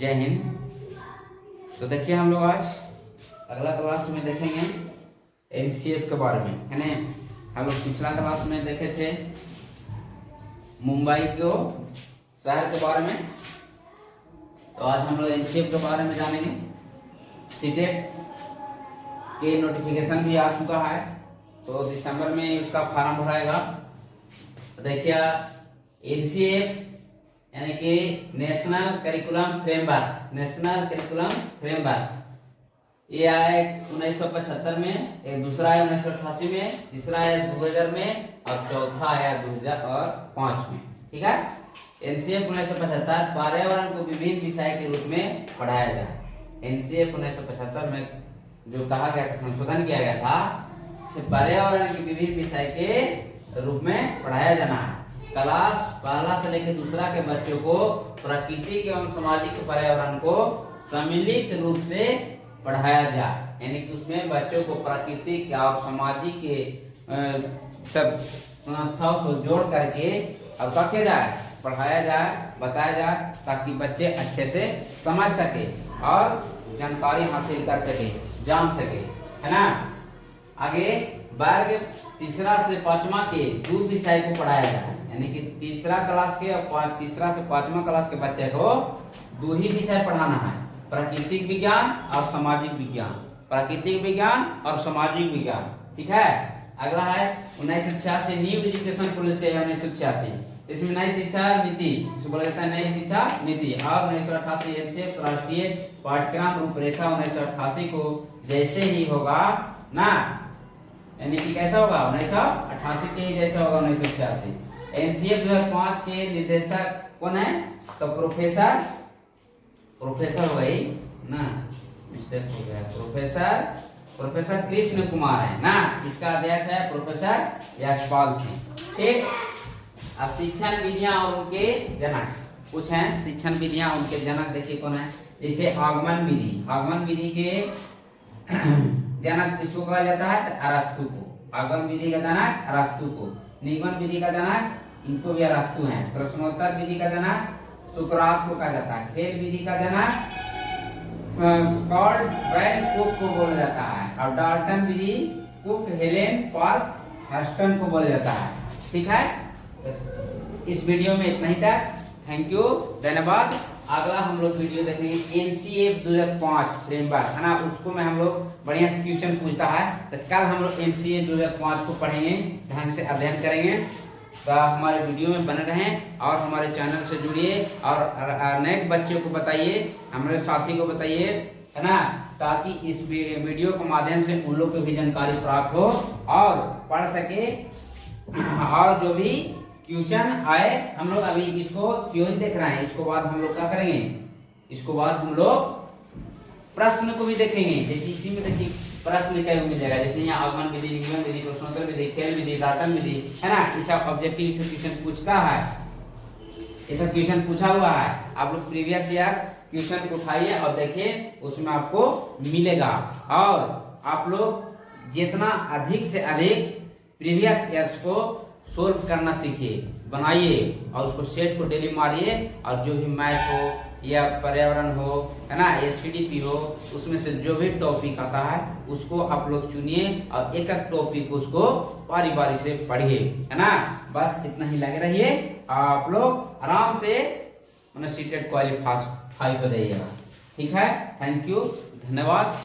जय हिंद। तो देखिए हम लोग आज अगला क्लास में देखेंगे एनसीएफ के बारे में, है ना। हम लोग पिछला क्लास में देखे थे मुंबई को शहर के बारे में, तो आज हम लोग एनसीएफ के बारे में जानेंगे। सीटेट के नोटिफिकेशन भी आ चुका है, तो दिसंबर में इसका फॉर्म भराएगा। तो देखिए एनसीएफ यानी कि नेशनल करिकुलम फ्रेमवर्क, ये आया 1975 में, एक दूसरा है 1988 में, तीसरा है 2000 में और चौथा आया 2005 में। ठीक है। एनसीएफ 1975 पर्यावरण को विभिन्न विषय के रूप में पढ़ाया गया। एनसीएफ 1975 में जो कहा गया था, संशोधन किया गया था, पर्यावरण के विभिन्न विषय के रूप में पढ़ाया जाना है। क्लास पहला से लेकर दूसरा के बच्चों को प्राकृतिक एवं सामाजिक पर्यावरण को सम्मिलित रूप से पढ़ाया जाए, यानी कि उसमें बच्चों को प्राकृतिक और सामाजिक के सब संस्थाओं को जोड़ करके अब क्या किया जाए, पढ़ाया जाए, बताया जाए, ताकि बच्चे अच्छे से समझ सके और जानकारी हासिल कर सके, जान सके, है ना। आगे वर्ग तीसरा से पांचवा के दो विषय को पढ़ाया जाए, यानी कि तीसरा क्लास के और तीसरा से पांचवा क्लास के बच्चे को दो ही विषय पढ़ाना है, प्राकृतिक विज्ञान और सामाजिक विज्ञान, प्राकृतिक विज्ञान और सामाजिक विज्ञान। ठीक है। अगला है 1986 न्यू एजुकेशन पॉलिसी 1986, इसमें नई शिक्षा नीति, इसको बोला जाता है नई शिक्षा नीति। और 1988 एनसीएफ राष्ट्रीय पाठ्यक्रम रूपरेखा 1988 को जैसे ही होगा ना, यानी कि कैसा होगा 1988 के जैसा होगा 1986। एनसीएफ 2005 के निर्देशक कौन है, तो प्रोफेसर हो गई ना, मिस्टेक हो गया, प्रोफेसर कृष्ण कुमार है ना, इसका अध्यक्ष है प्रोफेसर यशपाल सिंह। ठीक। अब शिक्षण विधियां और उनके जनक कुछ हैं, शिक्षण विधियां और उनके जनक देखिए कौन है। जैसे आगमन विधि के जनक किसको कहा जाता है, तो अरस्तु को। आगमन विधि का जनक अरस्तु को। निगमन विधि का जनक इनको भी अरस्तु हैं। प्रश्नोत्तर विधि का जनक सुकरात को कहा जाता है। खेल विधि का जनक कार्ल वैन कुक को बोला जाता है। और डाल्टन विधि कुक हेलेन पार्क हस्टन को बोला जाता है। ठीक है। इस वीडियो में इतना ही तक। थैंक यू, धन्यवाद। अगला हम लोग वीडियो देखेंगे एनसीएफ 2005 फ्रेमवर्क, है ना, उसको में हम लोग बढ़िया से क्वेश्चन पूछता है, तो कल हम लोग एनसीएफ 2005 को पढ़ेंगे, ढंग से अध्ययन करेंगे। तो हमारे वीडियो में बने रहें और हमारे चैनल से जुड़िए और अनेक बच्चों को बताइए, हमारे साथी को बताइए, है ना, ताकि इस वीडियो के माध्यम से उन लोग को भी जानकारी प्राप्त हो और पढ़ सके। और जो भी क्वेश्चन आए, हम लोग अभी इसको थ्योरी देख रहे हैं, इसको बाद हम लोग क्या करेंगे, इसको बाद हम लोग प्रश्न को भी देखेंगे। जैसे इसी में देखिए प्रश्न क्या मिल जाएगा, जैसे यहाँ आगमन विधि, निगमन विधि, प्रश्नोत्तर विधि, खेल विधि, डाल्टन विधि, है ना, इसका ऑब्जेक्टिव क्वेश्चन पूछता है, ऐसा क्वेश्चन पूछा हुआ है। आप लोग प्रीवियस ईयर क्वेश्चन को उठाइए और देखिए, उसमें आपको मिलेगा। और आप लोग जितना अधिक से अधिक प्रीवियस ईयर्स को सोल्व करना सीखिए, बनाइए और उसको सेट को डेली मारिए। और जो भी मैथ हो या पर्यावरण हो, है ना, एसटीडीपी हो, उसमें से जो भी टॉपिक आता है उसको आप लोग चुनिए और एक एक टॉपिक उसको बारी बारी से पढ़िए, है ना। बस इतना ही लगे रहिए, आप लोग आराम से सीटेट क्वालिफाई हो जाइएगा। ठीक है। थैंक यू, धन्यवाद।